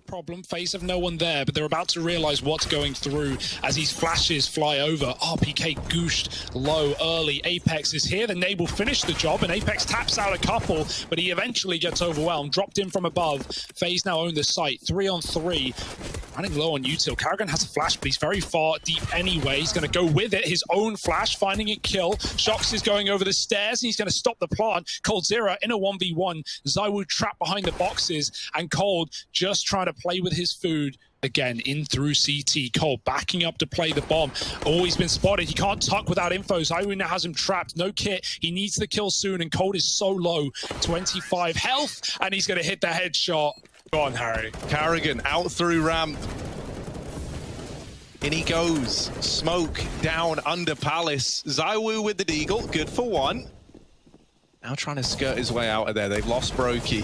problem. FaZe have no one there, but they're about to realize what's going through as these flashes fly over. RPK gooshed low early. Apex is here. The nade will finish the job, and Apex taps out a couple, but he eventually gets overwhelmed. Dropped in from above. FaZe now own the site. 3-on-3. Running low on util. Karrigan has a flash, but he's very far deep anyway. He's going to go with it. His own flash, finding it kill. shox is going over the stairs, and he's going to stop the plant. coldzera in a 1v1. ZywOo trapped behind the boxes, and Cold just trying to play with his food. Again, in through CT. Cold backing up to play the bomb. Oh, he's been spotted. He can't tuck without info. ZywOo now has him trapped. No kit. He needs the kill soon, and Cold is so low. 25 health, and he's going to hit the headshot. Go on, Harry. Karrigan out through ramp. In he goes. Smoke down under Palace. ZywOo with the deagle. Good for one. Now trying to skirt his way out of there. They've lost Brokey.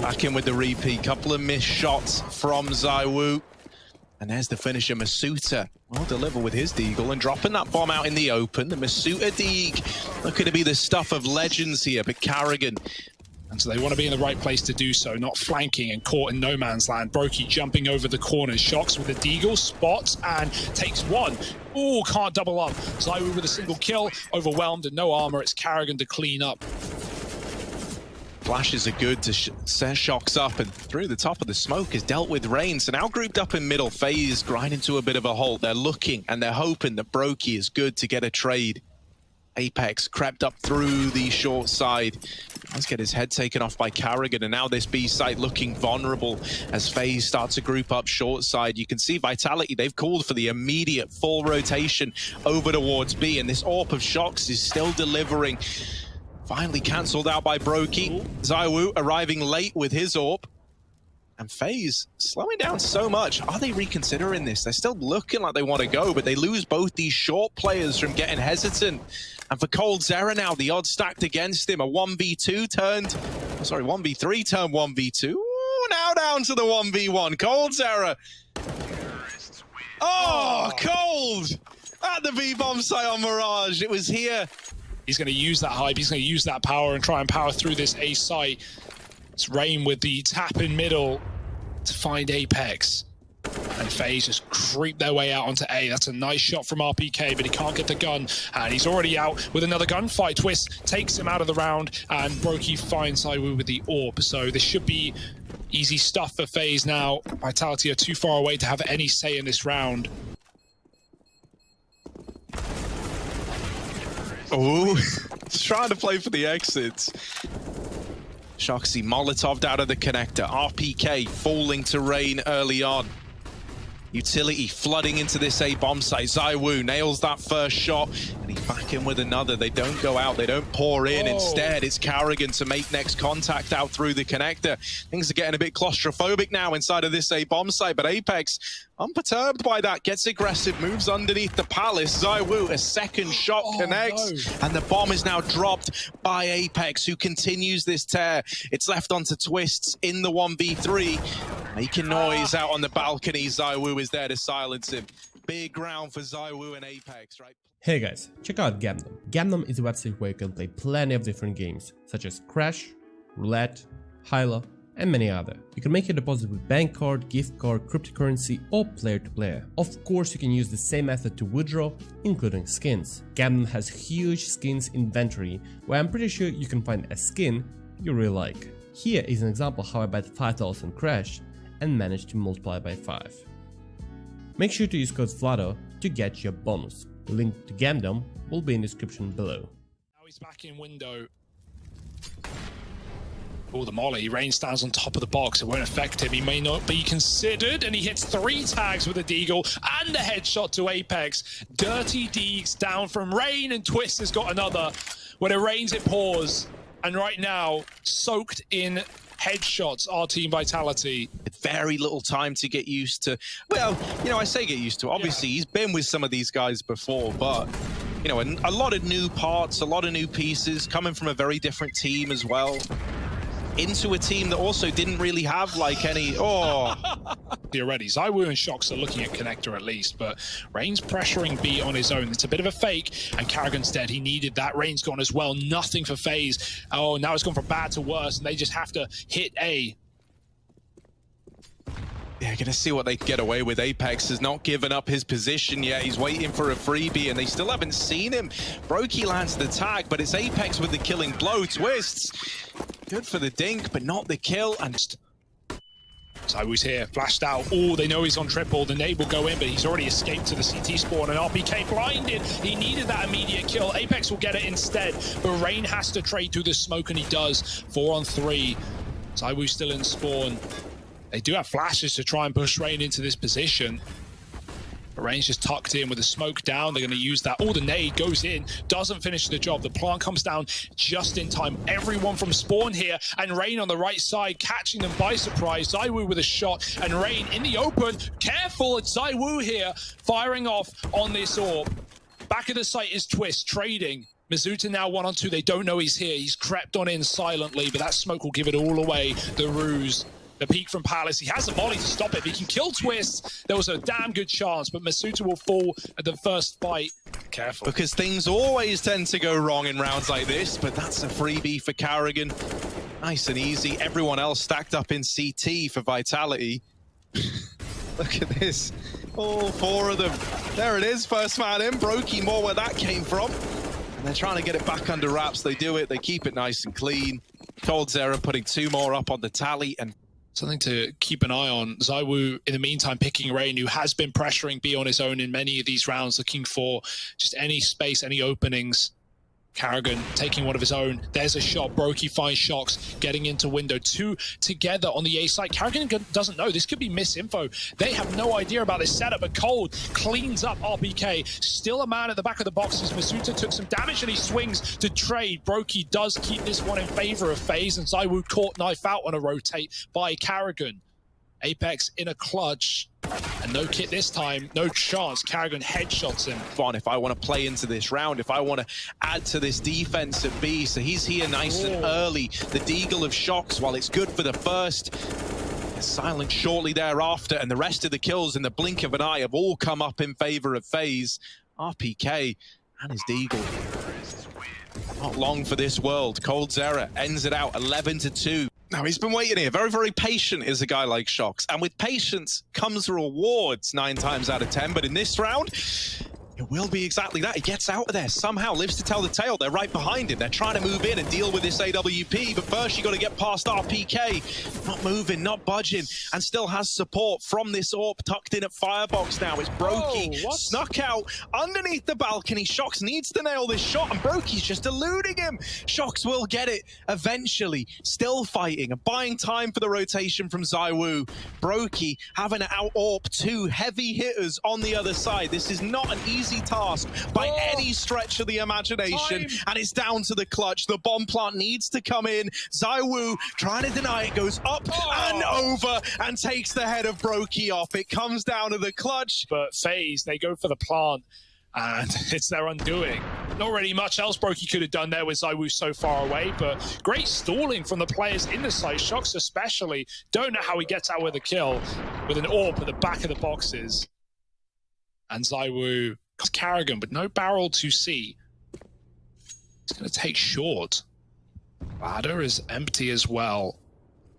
Back in with the repeat. Couple of missed shots from ZywOo. And there's the finisher. Masuta will deliver with his deagle and dropping that bomb out in the open. The Masuta deag looking to be the stuff of legends here, but Karrigan. And so they want to be in the right place to do so, not flanking and caught in no man's land. Brokey jumping over the corners. shox with the deagle, spots and takes one. Oh, can't double up. ZywOo with a single kill, overwhelmed and no armor. It's Karrigan to clean up. Flashes are good to set shox up, and through the top of the smoke is dealt with Rain. So now grouped up in middle, FaZe grinding to a bit of a halt. They're looking and they're hoping that Brokey is good to get a trade. Apex crept up through the short side. Let's get his head taken off by Karrigan, and now this B site looking vulnerable as FaZe starts to group up short side. You can see Vitality, they've called for the immediate full rotation over towards B, and this AWP of shox is still delivering. Finally cancelled out by Brokey. ZywOo arriving late with his AWP. And FaZe slowing down so much. Are they reconsidering this? They're still looking like they want to go, but they lose both these short players from getting hesitant. And for coldzera now, the odds stacked against him. A 1v2 turned, sorry, 1v3 turned 1v2. Ooh, now down to the 1v1. coldzera. Oh, Cold at the B-bomb site on Mirage. It was here. He's going to use that hype. He's going to use that power and try and power through this A site. It's Rain with the tap in middle to find Apex. And FaZe just creep their way out onto A. That's a nice shot from RPK, but he can't get the gun. And he's already out with another gunfight. Twist takes him out of the round, and Brokey finds ZywOo with the AWP. So this should be easy stuff for FaZe now. Vitality are too far away to have any say in this round. Oh, trying to play for the exits. shoxy Molotov'd out of the connector. RPK falling to Rain early on. Utility flooding into this A bomb site. ZywOo nails that first shot, and he's back in with another. They don't go out, they don't pour in. Instead, it's Karrigan to make next contact out through the connector. Things are getting a bit claustrophobic now inside of this A bomb site, but Apex, unperturbed by that, gets aggressive, moves underneath the Palace. ZywOo, a second shot connects, and the bomb is now dropped by Apex, who continues this tear. It's left onto Twists in the 1v3. Making noise out on the balcony. ZywOo is there to silence him. Big round for ZywOo and Apex, right? Hey guys, check out Gamdom. Gamdom is a website where you can play plenty of different games, such as Crash, Roulette, Hyla, and many other. You can make your deposit with bank card, gift card, cryptocurrency, or player to player. Of course, you can use the same method to withdraw, including skins. Gamdom has huge skins inventory, where I'm pretty sure you can find a skin you really like. Here is an example how I bet $5 on Crash and managed to multiply by 5. Make sure to use code VLADO to get your bonus. The link to Gamdom will be in the description below. Now he's back in window. Oh, the molly. Rain stands on top of the box. It won't affect him. He may not be considered, and he hits 3 tags with a deagle and a headshot to Apex. Dirty deags down from Rain, and Twist has got another. When it rains, it pours. And right now, soaked in headshots, our team Vitality. Very little time to get used to. Well, you know, I say get used to. Obviously, he's been with some of these guys before, but, you know, a lot of new parts, a lot of new pieces, coming from a very different team as well. Into a team that also didn't really have, like, any... Oh! Already, ZywOo and shox are looking at connector at least, but Rain's pressuring B on his own. It's a bit of a fake, and Karrigan's dead. He needed that. Rain's gone as well. Nothing for FaZe. Oh, now it's gone from bad to worse, and they just have to hit A. Yeah, gonna see what they can get away with. Apex has not given up his position yet. He's waiting for a freebie, and they still haven't seen him. Brokey lands the tag, but it's Apex with the killing blow. Twists. Good for the dink, but not the kill. And ZywOo's here, flashed out. Oh, they know he's on triple. The nade will go in, but he's already escaped to the CT spawn. And RPK blinded. He needed that immediate kill. Apex will get it instead, but Rain has to trade through the smoke, and he does. 4 on 3. ZywOo still in spawn. They do have flashes to try and push Rain into this position. But Rain's just tucked in with the smoke down. They're going to use that. Oh, the nade goes in, doesn't finish the job. The plant comes down just in time. Everyone from spawn here, and Rain on the right side, catching them by surprise. ZywOo with a shot, and Rain in the open. Careful, it's ZywOo here, firing off on this orb. Back of the site is Twist, trading. Mizuta now 1 on 2. They don't know he's here. He's crept on in silently, but that smoke will give it all away. The ruse. The peek from Palace. He has a volley to stop it. He can kill Twist. There was a damn good chance, but Mizuta will fall at the first fight. Careful. Because things always tend to go wrong in rounds like this, but that's a freebie for Karrigan. Nice and easy. Everyone else stacked up in CT for Vitality. Look at this. All 4 of them. There it is. First man in. Brokey more where that came from. And they're trying to get it back under wraps. They do it. They keep it nice and clean. coldzera putting 2 more up on the tally, and something to keep an eye on. ZywOo, in the meantime, picking Rain, who has been pressuring B on his own in many of these rounds, looking for just any space, any openings. Karrigan taking one of his own. There's a shot. Brokey finds shox, getting into window. 2 together on the A side. Karrigan doesn't know. This could be misinfo. They have no idea about this setup, but Cold cleans up RPK. Still a man at the back of the boxes. Mizuta took some damage, and he swings to trade. Brokey does keep this one in favor of FaZe, and ZywOo caught knife out on a rotate by Karrigan. Apex in a clutch, and no kit this time, no chance. Karrigan headshots him. If I want to play into this round, if I want to add to this defense at B, so he's here nice and early. The deagle of shox, while it's good for the first, is silent shortly thereafter, and the rest of the kills in the blink of an eye have all come up in favor of FaZe. RPK and his deagle. Not long for this world. coldzera ends it out 11-2. Now, he's been waiting here. Very, very patient is a guy like shox. And with patience comes rewards 9 times out of 10. But in this round, it will be exactly that. He gets out of there, somehow lives to tell the tale. They're right behind him. They're trying to move in and deal with this AWP. But first, you got to get past RPK. Not moving, not budging, and still has support from this AWP tucked in at Firebox now. It's Brokey snuck out underneath the balcony. shox needs to nail this shot, and Brokey's just eluding him. shox will get it eventually. Still fighting and buying time for the rotation from ZywOo. Brokey having to out AWP 2 heavy hitters on the other side. This is not an easy task by any stretch of the imagination, and it's down to the clutch. The bomb plant needs to come in. ZywOo trying to deny it, goes up and over and takes the head of Brokey off. It comes down to the clutch. But FaZe, they go for the plant, and it's their undoing. Not really much else Brokey could have done there with ZywOo so far away, but great stalling from the players in the site. shox especially, don't know how he gets out with a kill with an AWP at the back of the boxes. And ZywOo, Karrigan, but no barrel to see. He's going to take short. Ladder is empty as well.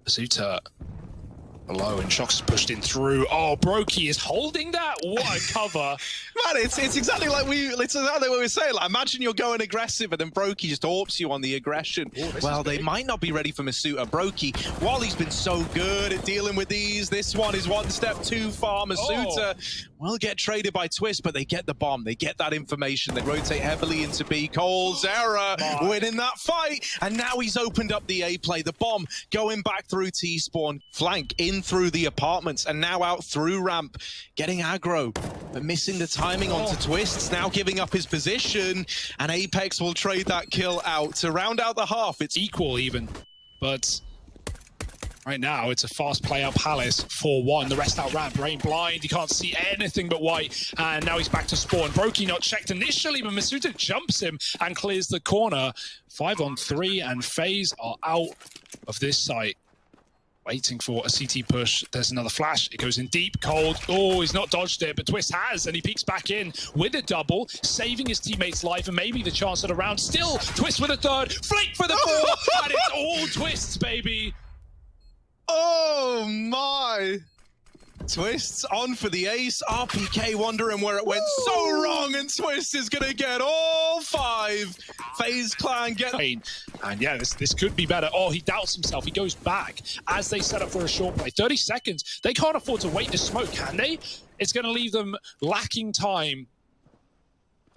Mizuta below, and shox is pushed in through. Oh, Brokey is holding that. What a cover. Man, it's exactly like it's exactly what we were saying. Like, imagine you're going aggressive and then Brokey just AWPs you on the aggression. Ooh, well, they might not be ready for Mizuta. Brokey, while he's been so good at dealing with these, this one is one step too far. Mizuta will get traded by Twist, but they get the bomb. They get that information. They rotate heavily into B. coldzera winning that fight, and now he's opened up the A play. The bomb going back through T-spawn. Flank in through the apartments, and now out through ramp. Getting aggro, but missing the timing onto Twists. Now giving up his position, and Apex will trade that kill out to round out the half. It's equal even, but right now it's a fast play up Palace 4-1. The rest out ramp. Rain blind. He can't see anything but white, and now he's back to spawn. Brokey not checked initially, but Mizuta jumps him and clears the corner. 5 on 3, and FaZe are out of this site. Waiting for a CT push. There's another flash. It goes in deep. Cold. Oh, he's not dodged it, but Twist has, and he peeks back in with a double, saving his teammate's life and maybe the chance at a round. Still, Twist with a third. Flick for the 4, and it's all Twists, baby. Oh my! Twists on for the ace. RPK wondering where it went so wrong, and Twist is going to get all 5. FaZe Clan get... And yeah, this could be better. Oh, he doubts himself. He goes back as they set up for a short play. 30 seconds. They can't afford to wait to smoke, can they? It's going to leave them lacking time.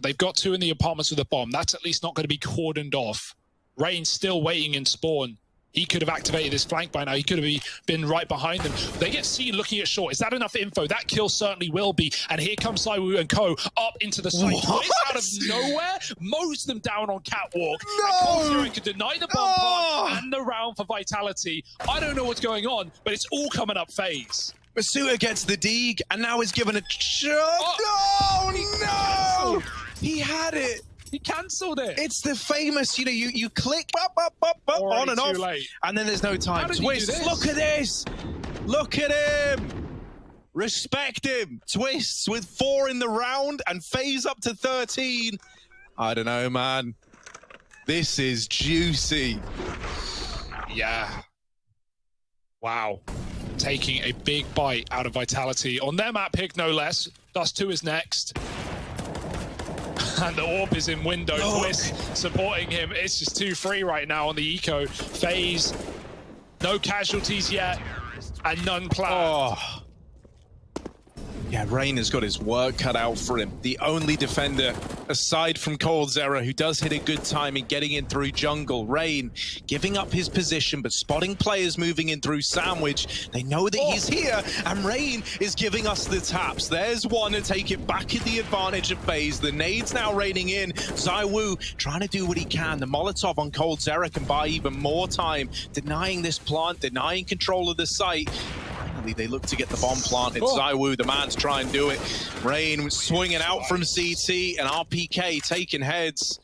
They've got 2 in the apartments with a bomb. That's at least not going to be cordoned off. Rain still waiting in spawn. He could have activated his flank by now. He could have been right behind them. They get seen looking at short. Is that enough info? That kill certainly will be. And here comes Saiwu and Co. up into the site. Twist out of nowhere mows them down on catwalk. No! And coldzera could deny the bomb plant and the round for Vitality. I don't know what's going on, but it's all coming up FaZe. Masuta gets the dig, and now he's given a shot. Oh, no! He had it. He cancelled it. It's the famous, you know, you click up, on and off, late. and then there's no time. Twist, look at this. Look at him. Respect him. Twists with 4 in the round and FaZe up to 13. I don't know, man. This is juicy. Yeah. Wow. Taking a big bite out of Vitality on their map pick, no less. Dust 2 is next. And the AWP is in window. Twist supporting him. It's just 2-3 right now on the eco. FaZe, no casualties yet, and none planned. Oh. Yeah, Rain has got his work cut out for him. The only defender, aside from coldzera, who does hit a good time in getting in through jungle. Rain giving up his position, but spotting players moving in through sandwich. They know that he's here, and Rain is giving us the taps. There's one to take it back in the advantage of FaZe. The nades now raining in. Saiwu trying to do what he can. The Molotov on coldzera can buy even more time, denying this plant, denying control of the site. They look to get the bomb planted. Saiwu, the man, to try and do it. Rain swinging out from CT, and RPK taking heads.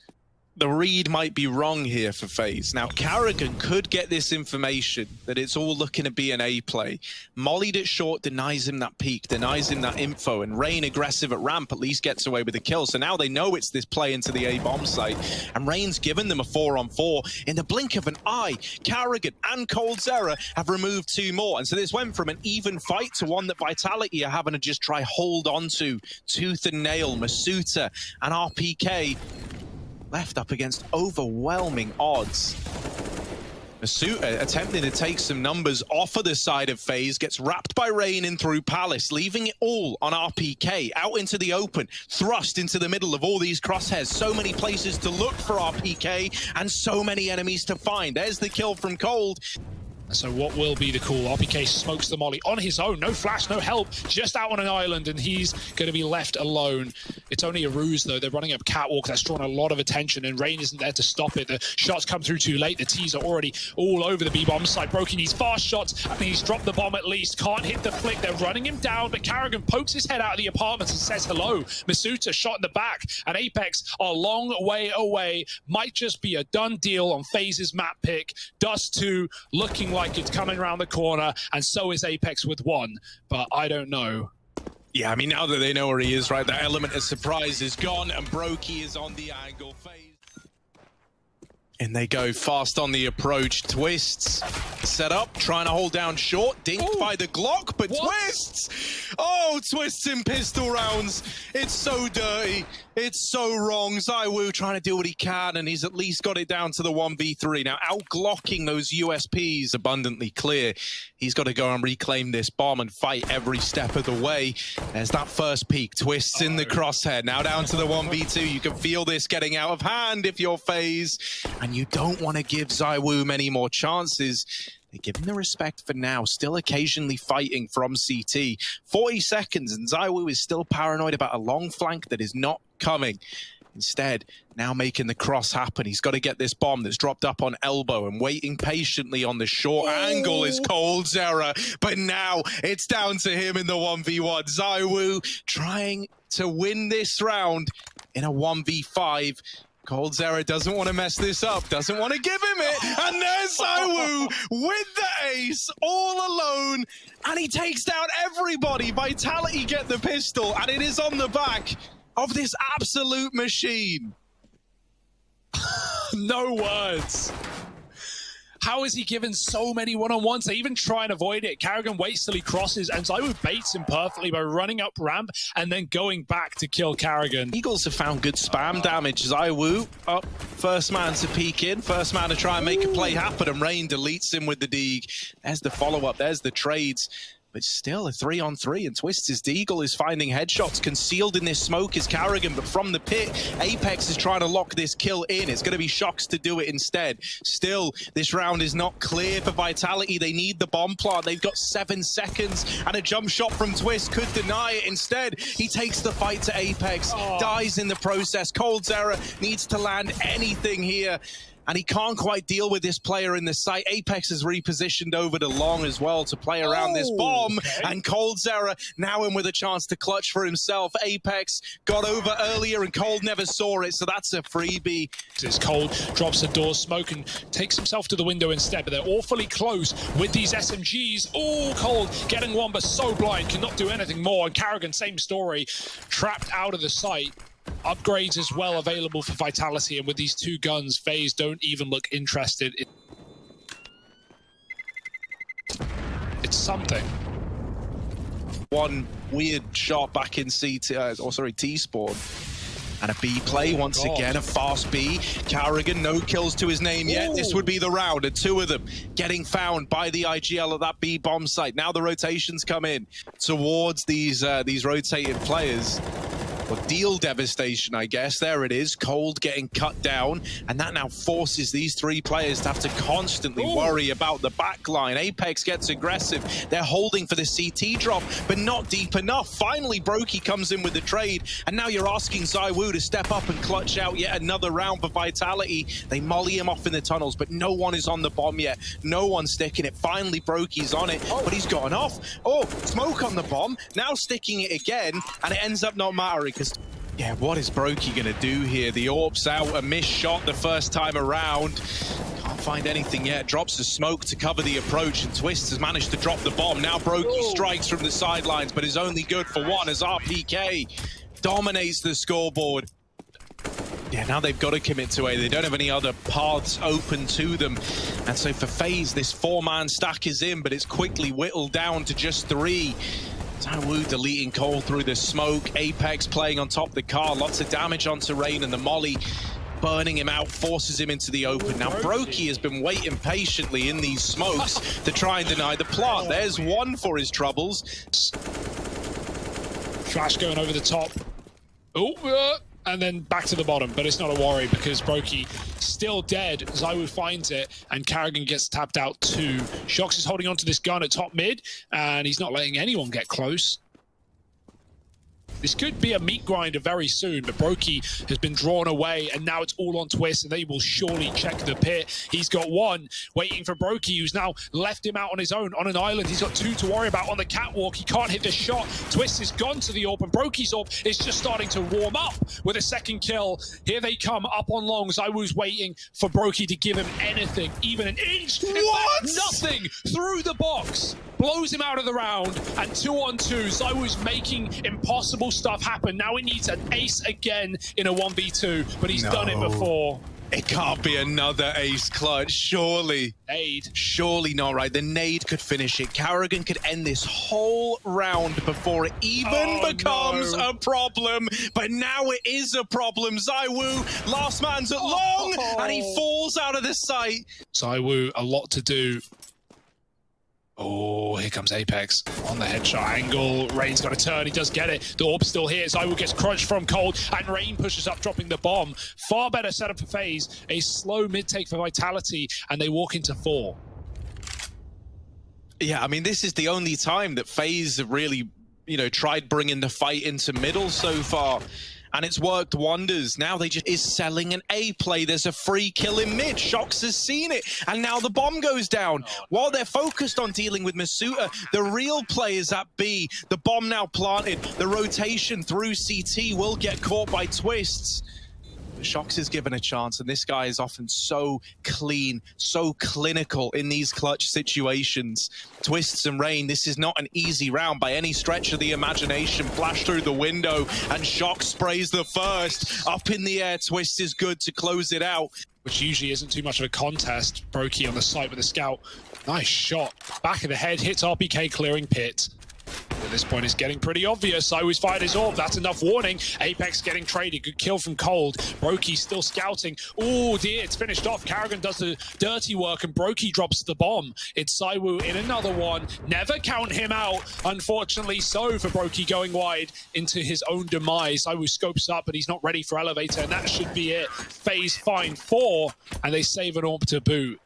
The read might be wrong here for FaZe. Now, Karrigan could get this information that it's all looking to be an A play. Mollied it short, denies him that peek, denies him that info, and Rain, aggressive at ramp, at least gets away with the kill. So now they know it's this play into the A bomb site, and Rain's given them a 4-on-4. In the blink of an eye, Karrigan and coldzera have removed 2 more. And so this went from an even fight to one that Vitality are having to just try hold on to. Tooth and nail, Masuta and RPK left up against overwhelming odds. Masuta attempting to take some numbers off of the side of FaZe, gets wrapped by Rain in through Palace, leaving it all on RPK, out into the open, thrust into the middle of all these crosshairs. So many places to look for RPK, and so many enemies to find. There's the kill from Cold. So what will be the call? RPK smokes the molly on his own. No flash, no help. Just out on an island, and he's going to be left alone. It's only a ruse, though. They're running up catwalk. That's drawn a lot of attention, and Rain isn't there to stop it. The shots come through too late. The T's are already all over the B-bomb side. Broky needs fast shots. I think he's dropped the bomb at least. Can't hit the flick. They're running him down, but Karrigan pokes his head out of the apartments and says hello. Masuta shot in the back, and Apex a long way away. Might just be a done deal on FaZe's map pick. Dust 2 looking like it's coming around the corner, and so is Apex with 1, but I don't know. Yeah, I mean, now that they know where he is, right, that element of surprise is gone, and Broky is on the angle. And they go fast on the approach. Twists set up, trying to hold down short. Dinked by the Glock, but Twists! Oh, Twists in pistol rounds. It's so dirty. It's so wrong. Saiwu trying to do what he can, and he's at least got it down to the 1v3. Now, out-glocking those USPs abundantly clear. He's got to go and reclaim this bomb and fight every step of the way. There's that first peek. Twists in the crosshair. Now down to the 1v2. You can feel this getting out of hand if you're FaZe. And you don't want to give Saiwu many more chances. They give him the respect for now, still occasionally fighting from CT. 40 seconds, and Saiwu is still paranoid about a long flank that is not coming. Instead, now making the cross happen. He's got to get this bomb that's dropped up on elbow, and waiting patiently on the short angle is coldzera. But now it's down to him in the 1v1. Saiwu trying to win this round in a 1v5. coldzera doesn't want to mess this up, doesn't want to give him it, and there's Saiwu with the ace, all alone, and he takes down everybody. Vitality get the pistol, and it is on the back of this absolute machine. No words. How is he given so many one-on-ones? They even try and avoid it. Karrigan waits till he crosses, and ZywOo baits him perfectly by running up ramp and then going back to kill Karrigan. Eagles have found good spam damage. ZywOo up, first man to peek in, first man to try and make a play happen, and Rain deletes him with the Deeg. There's the follow-up, there's the trades. But still a 3-on-3, and Twisted Deagle is finding headshots. Concealed in this smoke is Karrigan, but from the pit, Apex is trying to lock this kill in. It's going to be shox to do it instead. Still, this round is not clear for Vitality. They need the bomb plant. They've got 7 seconds, and a jump shot from Twist could deny it. Instead, he takes the fight to Apex, dies in the process. coldzera needs to land anything here, and he can't quite deal with this player in the site. Apex is repositioned over to long as well to play around this bomb. Okay. And coldzera now in with a chance to clutch for himself. Apex got over earlier and Cold never saw it, so that's a freebie. It's Cold, drops the door, smoke, and takes himself to the window instead, but they're awfully close with these SMGs. Oh, Cold getting one, but so blind, cannot do anything more. And Karrigan, same story, trapped out of the site. Upgrades as well available for Vitality, and with these 2 guns, FaZe don't even look interested. It's something. One weird shot back in T-spawn. And a B play once again, a fast B. Karrigan, no kills to his name yet. This would be the round, and 2 of them getting found by the IGL at that B bomb site. Now the rotations come in towards these rotated players. Or deal devastation, I guess. There it is. Cold getting cut down, and that now forces these 3 players to have to constantly worry about the backline. Apex gets aggressive. They're holding for the CT drop, but not deep enough. Finally, Brokey comes in with the trade, and now you're asking ZywOo to step up and clutch out yet another round for Vitality. They molly him off in the tunnels, but no one is on the bomb yet. No one's sticking it. Finally, Brokey's on it, but he's gotten off. Oh, smoke on the bomb. Now sticking it again, and it ends up not mattering. Yeah, what is Brokey going to do here? The AWP's out, a missed shot the first time around. Can't find anything yet. Drops the smoke to cover the approach, and Twist has managed to drop the bomb. Now Brokey strikes from the sidelines, but is only good for 1 as RPK dominates the scoreboard. Yeah, now they've got to commit to A. They don't have any other paths open to them. And so for FaZe, this 4-man stack is in, but it's quickly whittled down to just 3. ZywOo deleting Cole through the smoke. Apex playing on top of the car. Lots of damage onto Rain, and the molly burning him out, forces him into the open. Now Brokey has been waiting patiently in these smokes to try and deny the plant. There's 1 for his troubles. Flash going over the top. And then back to the bottom, but it's not a worry because Brokey still dead. ZywOo finds it, and Karrigan gets tapped out too. shox is holding onto this gun at top mid, and he's not letting anyone get close. This could be a meat grinder very soon, but Brokey has been drawn away, and now it's all on Twist, and they will surely check the pit. He's got 1 waiting for Brokey, who's now left him out on his own on an island. He's got 2 to worry about on the catwalk. He can't hit the shot. Twist has gone to the AWP, and Brokey's AWP is just starting to warm up with a 2nd kill. Here they come up on long. ZywOo's waiting for Brokey to give him anything, even an inch. What? Nothing through the box. Blows him out of the round, and 2-on-2. ZywOo's making impossible stuff happen. Now he needs an ace again in a 1v2, but he's done it before. It can't be another ace clutch, surely. Nade. Surely not, right? The nade could finish it. Karrigan could end this whole round before it even becomes a problem. But now it is a problem. ZywOo, last man's at long, and he falls out of the sight. ZywOo, a lot to do. Oh, here comes Apex on the headshot angle. Rain's got to turn. He does get it. The AWP's still here. ZywOo gets crunched from Cold, and Rain pushes up, dropping the bomb. Far better setup for FaZe. A slow mid-take for Vitality, and they walk into 4. Yeah, I mean, this is the only time that FaZe have really, tried bringing the fight into middle so far. And it's worked wonders. Now they just is selling an A play. There's a free kill in mid. shox has seen it. And now the bomb goes down. While they're focused on dealing with Masuta, the real play is at B. The bomb now planted. The rotation through CT will get caught by Twists. shox is given a chance, and this guy is often so clean, so clinical in these clutch situations. Twists and Rain, this is not an easy round by any stretch of the imagination. Flash through the window, and shox sprays the first. Up in the air, Twist is good to close it out. which usually isn't too much of a contest. Brokey on the site with a scout. Nice shot. Back of the head, hits RPK clearing pit. At this point, it's getting pretty obvious. Iwu's fired his orb. That's enough warning. Apex getting traded. Good kill from Cold. Brokey still scouting. Oh dear, it's finished off. Karrigan does the dirty work and Brokey drops the bomb. It's Iwu in another one. Never count him out. Unfortunately so for Brokey going wide into his own demise. Iwu scopes up, but he's not ready for elevator, and that should be it. FaZe find 4, and they save an orb to boot.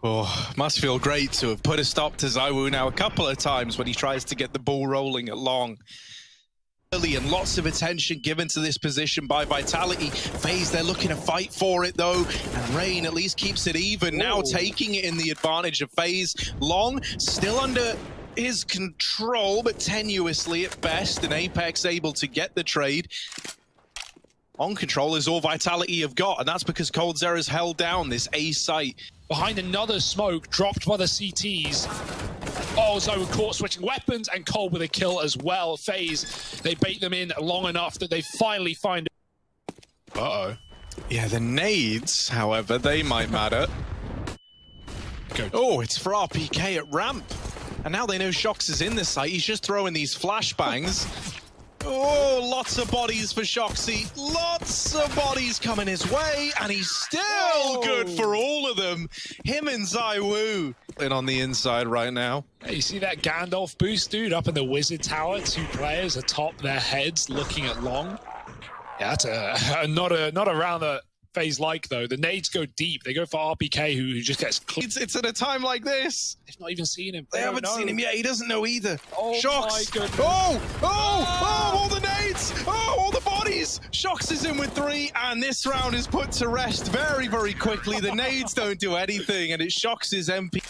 Oh, must feel great to have put a stop to Zaiwu now a couple of times when he tries to get the ball rolling at long. Early and lots of attention given to this position by Vitality. FaZe, they're looking to fight for it though, and Rain at least keeps it even. Now taking it in the advantage of FaZe. Long, still under his control, but tenuously at best, and Apex able to get the trade. On control is all Vitality have got, and that's because coldzera's held down this A site. Behind another smoke, dropped by the CTs. Oh, Zoe caught switching weapons, and Cole with a kill as well. FaZe, they bait them in long enough that they finally find... Uh-oh. Yeah, the nades, however, they might matter. Oh, it's for RPK at ramp. And now they know shox is in the site. He's just throwing these flashbangs. Oh, lots of bodies for Shoxy. Lots of bodies coming his way, and he's still good for all of them. Him and Zaiwu in on the inside right now. Hey, you see that Gandalf boost, dude? Up in the Wizard Tower, 2 players atop their heads looking at long. Yeah, that's not a round that FaZe like, though. The nades go deep. They go for RPK, who just gets... It's at a time like this. They've not even seen him. They haven't seen him yet. He doesn't know either. Oh, shox. my goodness. Oh, all the nades. Oh, all the bodies. Shox is in with 3, and this round is put to rest very, very quickly. The nades don't do anything, and it's Shox's MP.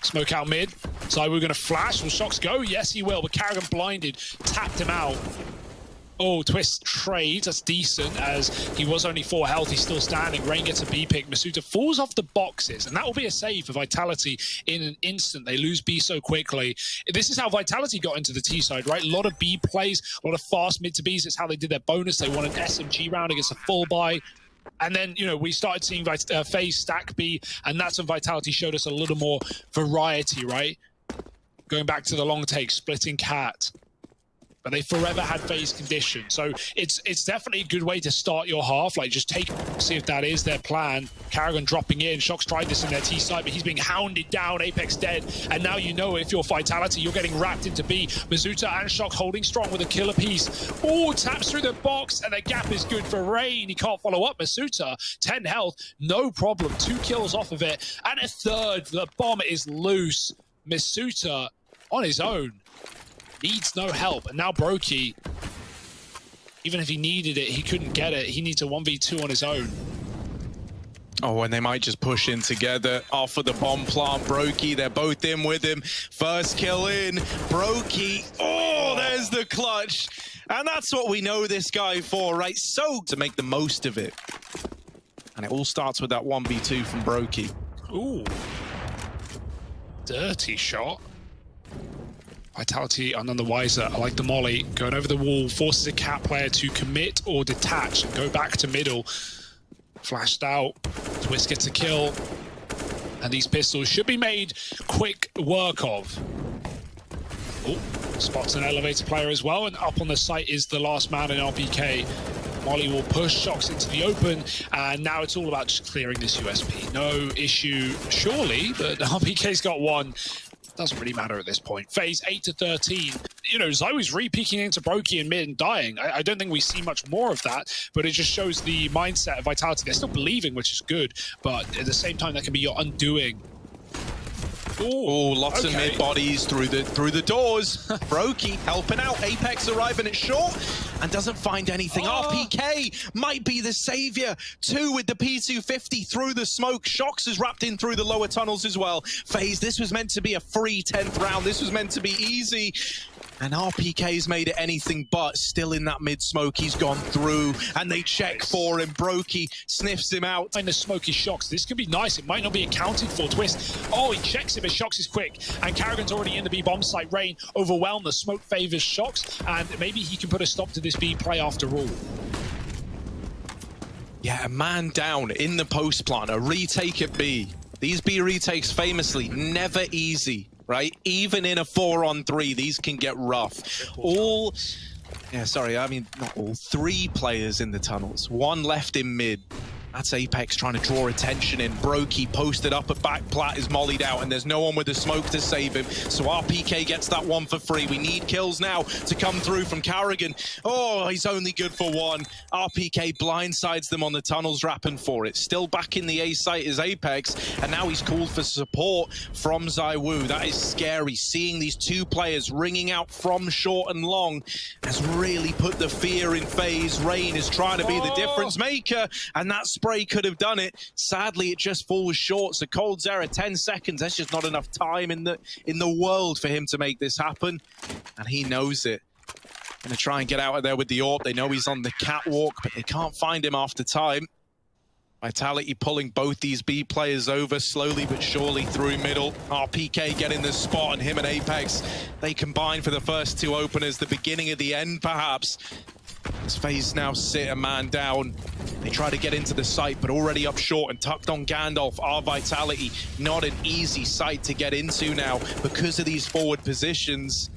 Smoke out mid. So we're going to flash. Will shox go? Yes, he will. But Karrigan blinded. Tapped him out. Oh, Twist trades. That's decent, as he was only 4 health. He's still standing. Rain gets a B pick. Masuta falls off the boxes, and that will be a save for Vitality in an instant. They lose B so quickly. This is how Vitality got into the T side, right? A lot of B plays, a lot of fast mid to Bs. It's how they did their bonus. They won an SMG round against a full buy. And then, you know, we started seeing FaZe stack B, and that's when Vitality showed us a little more variety, right? Going back to the long take, splitting cat. But they forever had FaZe condition. So it's definitely a good way to start your half. Like, just see if that is their plan. Karrigan dropping in. shox tried this in their T side, but he's being hounded down. Apex dead. And now you know if you're Vitality, you're getting wrapped into B. Masuta and shox holding strong with a killer piece. Oh, taps through the box, and the gap is good for Rain. He can't follow up. Masuta, 10 health, no problem. 2 kills off of it. And a third. The bomb is loose. Masuta on his own. Needs no help, and now Brokey, even if he needed it, he couldn't get it. He needs a 1v2 on his own. Oh, and they might just push in together off of the bomb plant. Brokey, they're both in with him. First kill in. Brokey, oh, there's the clutch. And that's what we know this guy for, right? So to make the most of it. And it all starts with that 1v2 from Brokey. Ooh. Dirty shot. Vitality are none the wiser. I like the molly. Going over the wall forces a cat player to commit or detach and go back to middle. Flashed out. Twist gets a kill. And these pistols should be made quick work of. Oh, spots an elevator player as well. And up on the site is the last man in RPK. Molly will push shox into the open, and now it's all about just clearing this USP. No issue, surely, but RPK's got 1. Doesn't really matter at this point. FaZe 8-13. You know, Zaiwu's re-peeking into Brokey in mid and dying. I don't think we see much more of that, but it just shows the mindset of Vitality. They're still believing, which is good, but at the same time, that can be your undoing. Oh, lots of mid bodies through the doors. Brokey helping out. Apex arriving at short, and doesn't find anything. RPK might be the savior. 2 with the P250 through the smoke. shox is wrapped in through the lower tunnels as well. FaZe, this was meant to be a free 10th round. This was meant to be easy. And RPK's made it anything but. Still in that mid-smoke, he's gone through, and they check for him. Brokey sniffs him out. And the smoke is shox. This could be nice. It might not be accounted for. Twist. Oh, he checks it, but shox is quick. And Karrigan's already in the B bomb site. Rain overwhelmed. The smoke favors shox, and maybe he can put a stop to this B play after all. Yeah, a man down in the post plant. A retake at B. These B retakes famously never easy. Right? Even in a 4-on-3, these can get rough. All 3 players in the tunnels. 1 left in mid. That's Apex trying to draw attention in. Brokey posted up at back plat is mollied out, and there's no one with the smoke to save him. So RPK gets that one for free. We need kills now to come through from Karrigan. Oh, he's only good for 1. RPK blindsides them on the tunnels, rapping for it. Still back in the A site is Apex, and now he's called for support from ZywOo. That is scary. Seeing these 2 players ringing out from short and long has really put the fear in FaZe. Rain is trying to be the difference maker, and that's spray could have done it. Sadly, it just falls short. So coldzera, 10 seconds. That's just not enough time in the world for him to make this happen, and he knows it. Gonna try and get out of there with the AWP. They know he's on the catwalk, but they can't find him after time. Vitality pulling both these B players over slowly but surely through middle. RPK getting the spot, and him and Apex, they combine for the first 2 openers. The beginning of the end, perhaps. As FaZe now sit a man down. They try to get into the site, but already up short and tucked on Gandalf. Our Vitality, not an easy site to get into now because of these forward positions.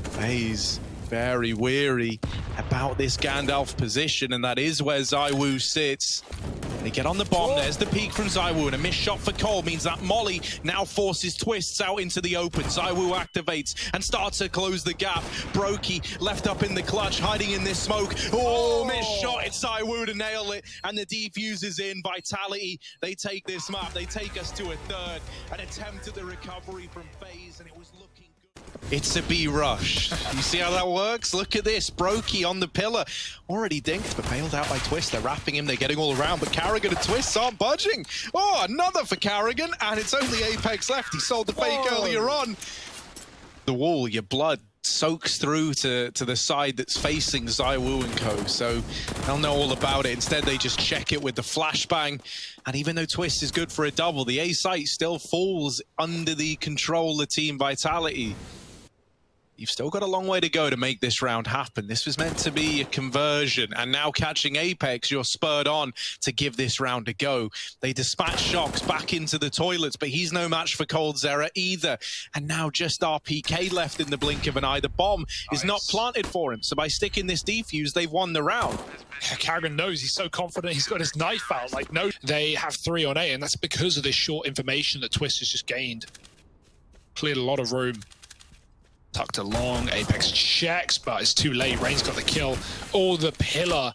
FaZe very weary about this Gandalf position, and that is where ZywOo sits. They get on the bomb. There's the peek from ZywOo, and a missed shot for Cole means that Molly now forces Twists out into the open. ZywOo activates and starts to close the gap. Brokey left up in the clutch, hiding in this smoke. Oh, missed shot. It's ZywOo to nail it, and the defuse is in. Vitality, they take this map. They take us to a 3rd. An attempt at the recovery from FaZe, and it was looking good. It's a B rush. You see how that works? Look at this. Brokey on the pillar. Already dinked, but bailed out by Twist. They're wrapping him. They're getting all around, but Karrigan and Twist aren't budging. Oh, another for Karrigan, and it's only Apex left. He sold the fake earlier on. The wall, your blood soaks through to the side that's facing ZywOo and co. So they'll know all about it. Instead, they just check it with the flashbang. And even though Twist is good for a double, the A site still falls under the control of Team Vitality. You've still got a long way to go to make this round happen. This was meant to be a conversion, and now catching Apex, you're spurred on to give this round a go. They dispatch shox back into the toilets, but he's no match for coldzera either. And now just RPK left in the blink of an eye. The bomb is not planted for him, so by sticking this defuse, they've won the round. Karrigan knows, he's so confident, he's got his knife out. Like, no, they have 3 on A, and that's because of this short information that Twist has just gained. Cleared a lot of room. Tucked along, Apex checks, but it's too late. Rain's got the kill. Oh, the pillar.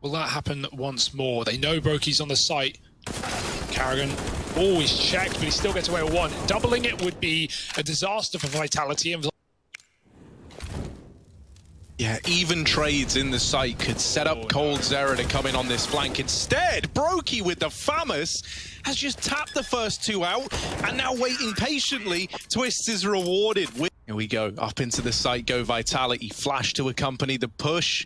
Will that happen once more? They know Brokey's on the site. Karrigan always checked, but he still gets away with 1. Doubling it would be a disaster for Vitality. And yeah, even trades in the site could set up coldzera to come in on this flank. Instead, Brokey with the famous has just tapped the first 2 out, and now waiting patiently. Twist is rewarded with... Here we go, up into the site go Vitality. Flash to accompany the push.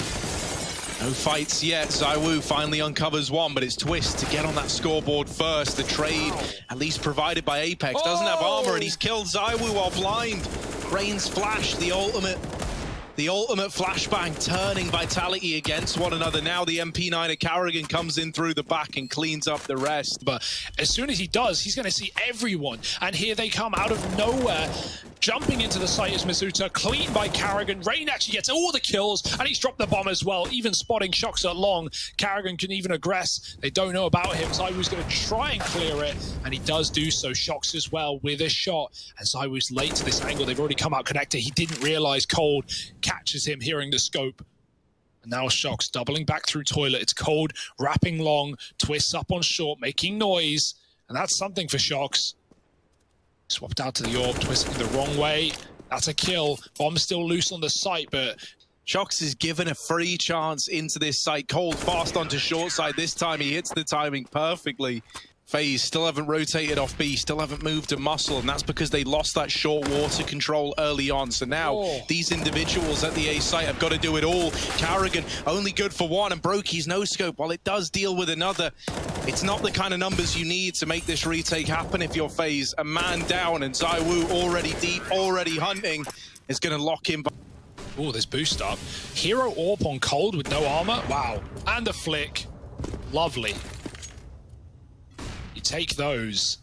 No fights yet. ZywOo finally uncovers 1, but it's Twist to get on that scoreboard first. The trade, at least provided by Apex, doesn't have armor, and he's killed ZywOo while blind. Rain's flash, the ultimate flashbang, turning Vitality against one another. Now the MP9 of Karrigan comes in through the back and cleans up the rest. But as soon as he does, he's going to see everyone. And here they come out of nowhere. Jumping into the site is Mizuta, clean by Karrigan. Rain actually gets all the kills, and he's dropped the bomb as well, even spotting shox at long. Karrigan can even aggress. They don't know about him. ZywOo's going to try and clear it, and he does do so. shox as well with a shot, and ZywOo's late to this angle. They've already come out connected. He didn't realize Cold catches him hearing the scope. And now shox doubling back through toilet. It's Cold wrapping long, twists up on short, making noise, and that's something for shox. Swapped out to the AWP, twisting the wrong way. That's a kill. Bomb's still loose on the site, but shox is given a free chance into this site. Cold fast onto short side. This time he hits the timing perfectly. FaZe still haven't rotated off B, still haven't moved a muscle, and that's because they lost that short water control early on. So now these individuals at the A site have got to do it all. Carrigan only good for one, and Brokey's no scope. While it does deal with another, it's not the kind of numbers you need to make this retake happen if you're FaZe. A man down, and ZywOo already deep, already hunting, is going to lock him. Oh, this boost up. Hero AWP on Cold with no armor. Wow. And a flick. Lovely. You take those.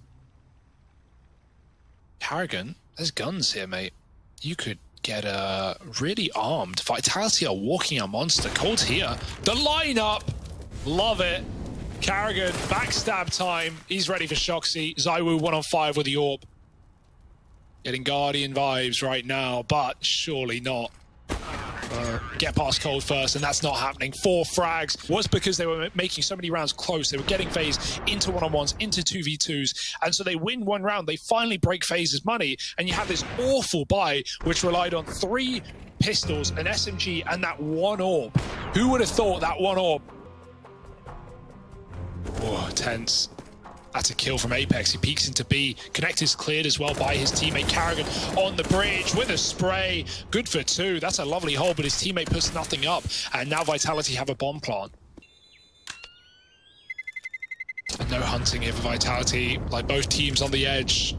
Carrigan, there's guns here, mate. You could get really armed. Vitality are walking a monster. Cold's here. The lineup. Love it. Carrigan, backstab time. He's ready for Shoxy. ZywOo 1-on-5 with the AWP. Getting Guardian vibes right now, but surely not. Get past Cold first, and that's not happening. 4 frags was because they were making so many rounds close. They were getting FaZe into 1-on-1s, into 2v2s, and so they win one round. They finally break FaZe's money, and you have this awful buy, which relied on 3 pistols, an SMG, and that 1 AWP. Who would have thought that 1 AWP? Oh, tense. That's a kill from Apex. He peeks into B. Connect is cleared as well by his teammate Carrigan on the bridge with a spray. Good for 2. That's a lovely hole, but his teammate puts nothing up. And now Vitality have a bomb plant. And no hunting here for Vitality. Like both teams on the edge.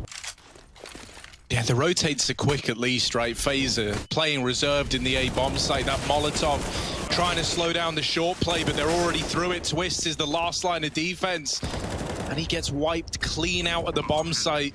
Yeah, the rotates are quick at least, right? FaZe are playing reserved in the A bomb site. That Molotov trying to slow down the short play, but they're already through it. Twist is the last line of defense. And he gets wiped clean out of the bomb site.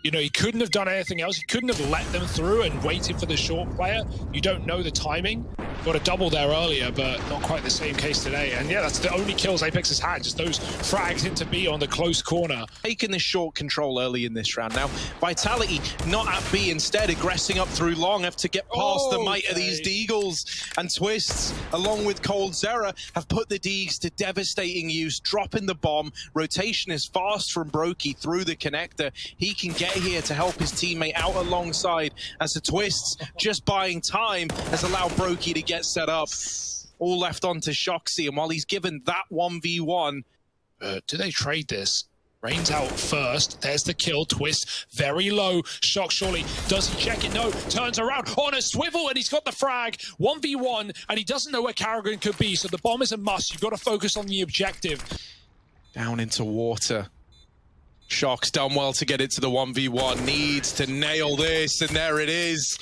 You know, he couldn't have done anything else. He couldn't have let them through and waited for the short player. You don't know the timing. Got a double there earlier, but not quite the same case today. And yeah, that's the only kills Apex has had, just those frags into B on the close corner. Taking the short control early in this round. Now, Vitality not at B, instead aggressing up through long, have to get past the might of these Deagles. And Twists, along with coldzera, have put the Deags to devastating use, dropping the bomb. Rotation is fast from Brokey through the connector. He can get here to help his teammate out alongside, as the Twists, just buying time, has allowed Brokey to get set up. All left on to Shoxy, and while he's given that 1v1... do they trade this? Rain's out first. There's the kill. Twist very low. Shox surely. Does he check it? No. Turns around on a swivel, and he's got the frag. 1v1, and he doesn't know where Carrigan could be, so the bomb is a must. You've got to focus on the objective. Down into water. Shox done well to get it to the 1v1. Needs to nail this, and there it is.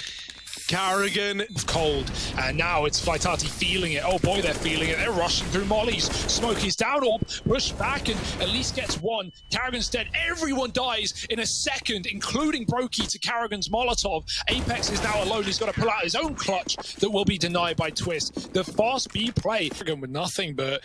Carrigan Cold, and now it's Vitality feeling it. Oh boy, they're feeling it. They're rushing through mollies. Smoke is down, or push back, and at least gets one. Carrigan's dead. Everyone dies in a second, including Brokey to Carrigan's Molotov. Apex is now alone. He's got to pull out his own clutch that will be denied by Twist. The fast B play. Carrigan with nothing, but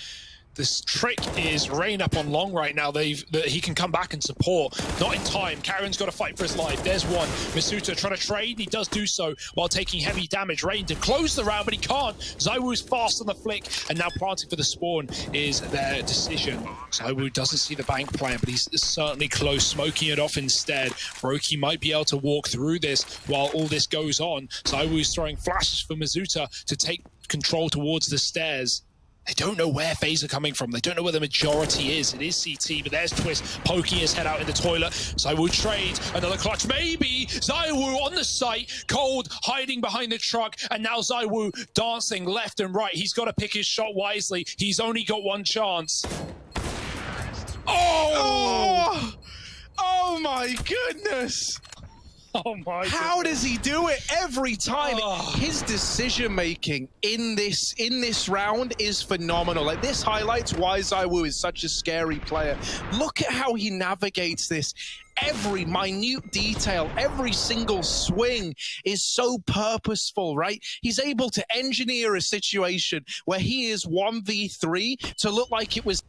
this trick is Rain up on long right now. He can come back and support. Not in time. Carrigan's got to fight for his life. There's one. Masuta trying to trade. He does do so while taking heavy damage. Rain to close the round, but he can't. ZywOo's fast on the flick, and now planting for the spawn is their decision. ZywOo doesn't see the bank plan, but he's certainly close, smoking it off instead. Brokey might be able to walk through this while all this goes on. ZywOo's throwing flashes for Masuta to take control towards the stairs. They don't know where FaZe are coming from. They don't know where the majority is. It is CT, but there's Twist poking his head out in the toilet. ZywOo trades. Another clutch, maybe. ZywOo on the site. Cold hiding behind the truck. And now ZywOo dancing left and right. He's got to pick his shot wisely. He's only got one chance. Oh! Oh my goodness! Oh my God. How does he do it every time? His decision making in this round is phenomenal. Like, this highlights why ZywOo is such a scary player. Look at how he navigates this. Every minute detail, every single swing is so purposeful, right? He's able to engineer a situation where he is 1v3 to look like it was...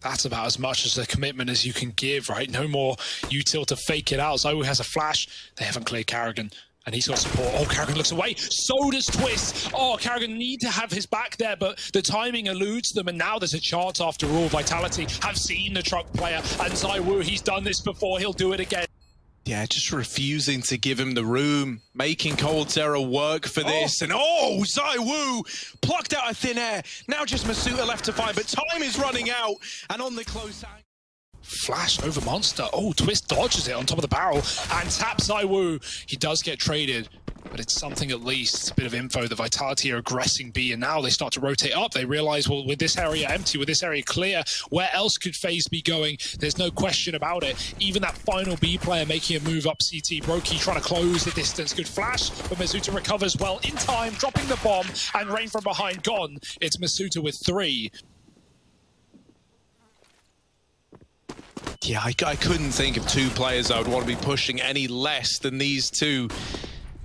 That's about as much as a commitment as you can give, right? No more util to fake it out. ZywOo has a flash. They haven't cleared Carrigan, and he's got support. Oh, Carrigan looks away. So does Twist. Oh, Carrigan need to have his back there, but the timing eludes them, and now there's a chance after all. Vitality have seen the truck player, and ZywOo, he's done this before. He'll do it again. Yeah, just refusing to give him the room, making coldzera work for this. And oh, ZywOo plucked out of thin air. Now just Masuta left to find, but time is running out. And on the close angle. Flash over Monster. Oh, Twist dodges it on top of the barrel and taps ZywOo. He does get traded, but it's something at least. A bit of info. The Vitality are aggressing B, and now they start to rotate up. They realize, well, with this area empty, with this area clear, where else could FaZe be going? There's no question about it. Even that final B player making a move up CT. Brokey trying to close the distance. Good flash, but Masuta recovers well in time, dropping the bomb, and Rain from behind gone. It's Masuta with 3. Yeah, I couldn't think of 2 players I would want to be pushing any less than these 2.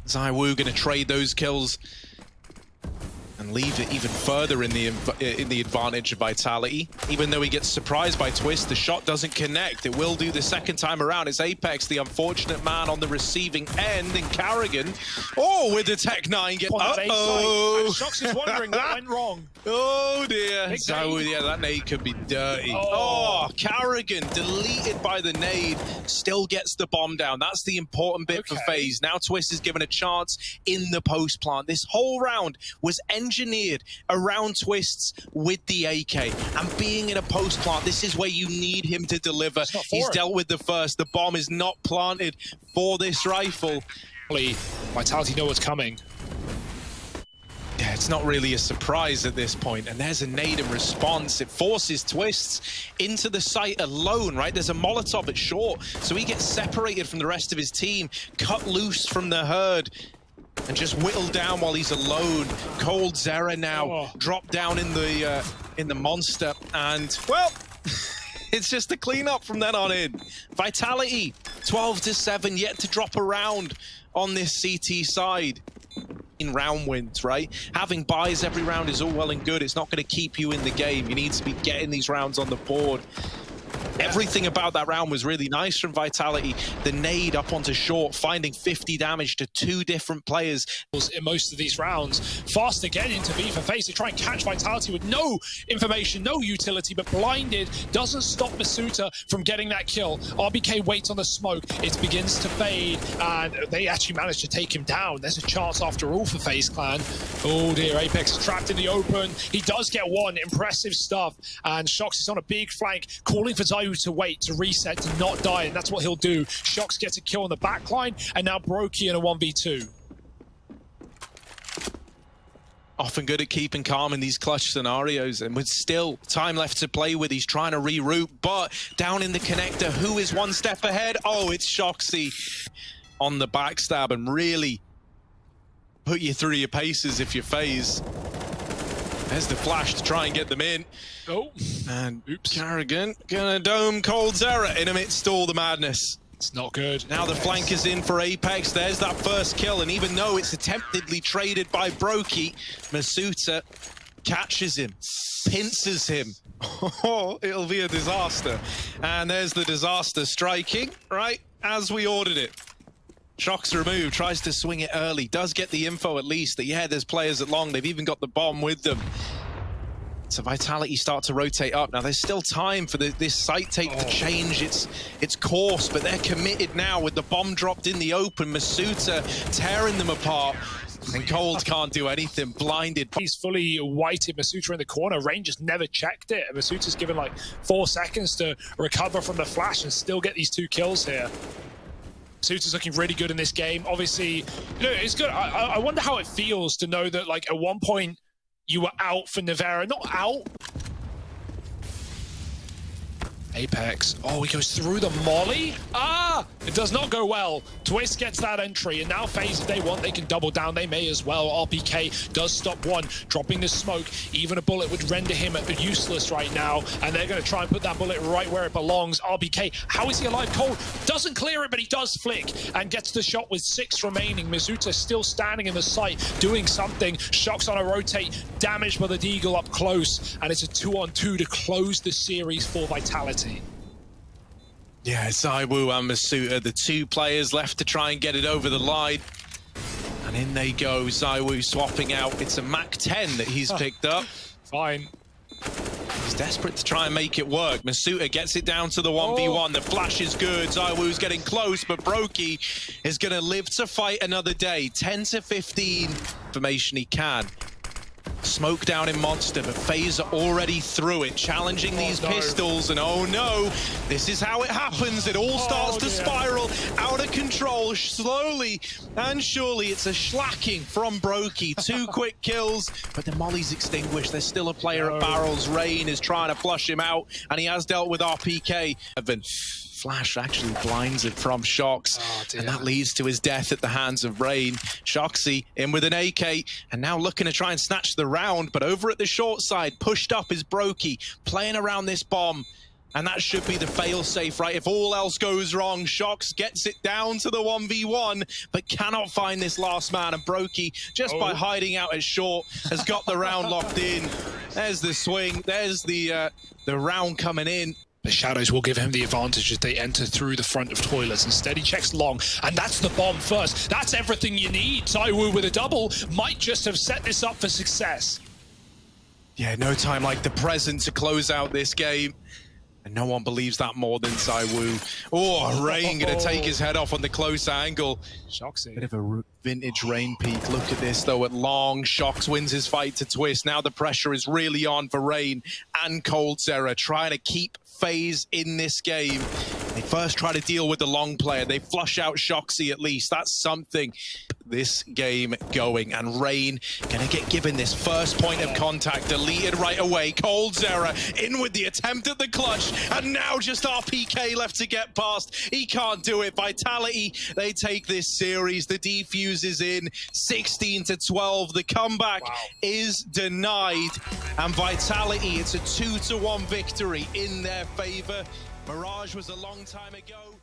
ZywOo going to trade those kills and leave it even further in the advantage of Vitality. Even though he gets surprised by Twist, the shot doesn't connect. It will do the second time around. It's Apex, the unfortunate man on the receiving end, and Carrigan, oh, with the Tech 9 get uh-oh. shox is wondering what went wrong. Oh dear. ZywOo, yeah, that nade could be dirty. Oh, Carrigan deleted by the nade, still gets the bomb down. That's the important bit for FaZe. Now Twist is given a chance in the post plant. This whole round was engineered around Twists with the AK, and being in a post plant, this is where you need him to deliver. He's dealt with the first. The bomb is not planted for this rifle. Vitality know what's coming. Yeah, it's not really a surprise at this point. And there's a nade in response. It forces Twists into the site alone, right? There's a Molotov at short, so he gets separated from the rest of his team, cut loose from the herd, and just whittled down while he's alone. coldzera now dropped down in the monster, and well, it's just a cleanup from then on in. Vitality 12-7, yet to drop around on this CT side. In round wins, right? Having buys every round is all well and good. It's not going to keep you in the game. You need to be getting these rounds on the board. Everything about that round was really nice from Vitality. The nade up onto short, finding 50 damage to 2 different players. In most of these rounds, fast again into B for FaZe to try and catch Vitality with no information, no utility, but blinded doesn't stop Masuta from getting that kill. RBK waits on the smoke. It begins to fade, and they actually managed to take him down. There's a chance after all for FaZe Clan. Oh dear, Apex is trapped in the open. He does get one. Impressive stuff. And shox is on a big flank, calling for ZywOo to wait, to reset, to not die, and that's what he'll do. shox gets a kill on the backline, and now Brokey in a 1v2. Often good at keeping calm in these clutch scenarios, and with still time left to play with, he's trying to reroute, but down in the connector, who is one step ahead? Oh, it's shoxy on the backstab, and really put you through your paces if you're FaZe. There's the flash to try and get them in. Oh, and Carrigan gonna dome coldzera in amidst all the madness. It's not good. Now the flank is in for Apex. There's that first kill, and even though it's attemptedly traded by Brokey, Masuta catches him, pinces him. Oh, it'll be a disaster. And there's the disaster striking, right as we ordered it. shox removed, tries to swing it early, does get the info at least that, yeah, there's players at long, they've even got the bomb with them. So Vitality start to rotate up. Now there's still time for this site take to change its course, but they're committed now with the bomb dropped in the open. Masuta tearing them apart, and Cold can't do anything, blinded. He's fully whited Masuta in the corner. Rain just never checked it. Masuta's given like 4 seconds to recover from the flash and still get these 2 kills here. Masuta's looking really good in this game. Obviously, you know, it's good. I wonder how it feels to know that, like, at one point you were out for Nevera. Not out. Apex. Oh, he goes through the molly. Ah! It does not go well. Twist gets that entry, and now FaZe, if they want, they can double down. They may as well. RPK does stop one, dropping the smoke. Even a bullet would render him useless right now, and they're going to try and put that bullet right where it belongs. RPK, how is he alive? Cold doesn't clear it, but he does flick and gets the shot with 6 remaining. Masuta still standing in the site, doing something. shox on a rotate, damaged by the Deagle up close, and it's a 2-on-2 to close the series for Vitality. Yeah, ZywOo and Masuta, the 2 players left to try and get it over the line. And in they go, ZywOo swapping out. It's a Mac 10 that he's picked up. Fine. He's desperate to try and make it work. Masuta gets it down to the 1v1. The flash is good. ZywOo's getting close, but Brokey is going to live to fight another day. 10 to 15 information he can. Smoke down in Monster, but FaZe are already through it, challenging these pistols, and oh no, this is how it happens. It all starts to spiral out of control, slowly and surely. It's a slacking from Brokey. 2 quick kills, but the molly's extinguished. There's still a player at barrels. Rain is trying to flush him out, and he has dealt with RPK. Flash actually blinds it from shox, and that leads to his death at the hands of Rain. shoxy in with an AK, and now looking to try and snatch the round, but over at the short side, pushed up is Brokey, playing around this bomb. And that should be the fail-safe, right? If all else goes wrong, shox gets it down to the 1v1, but cannot find this last man. And Brokey, just by hiding out at short, has got the round locked in. There's the swing. There's the round coming in. The shadows will give him the advantage as they enter through the front of toilets. Instead, he checks long, and that's the bomb first. That's everything you need. ZywOo with a double might just have set this up for success. Yeah, no time like the present to close out this game. And no one believes that more than ZywOo. Oh, Rain gonna take his head off on the close angle. shoxy. Bit of a vintage Rain peak. Look at this though, at long. shox wins his fight to Twist. Now the pressure is really on for Rain and coldzera, trying to keep FaZe in this game. They first try to deal with the long player. They flush out shoxy at least. That's something. This game going, and Rain gonna get given this first point of contact, deleted right away. coldzera in with the attempt at the clutch, and now just RPK left to get past. He can't do it. Vitality, they take this series. The defuse is in, 16 to 12. The comeback is denied, and Vitality, it's a 2-1 victory in their favor. Mirage was a long time ago.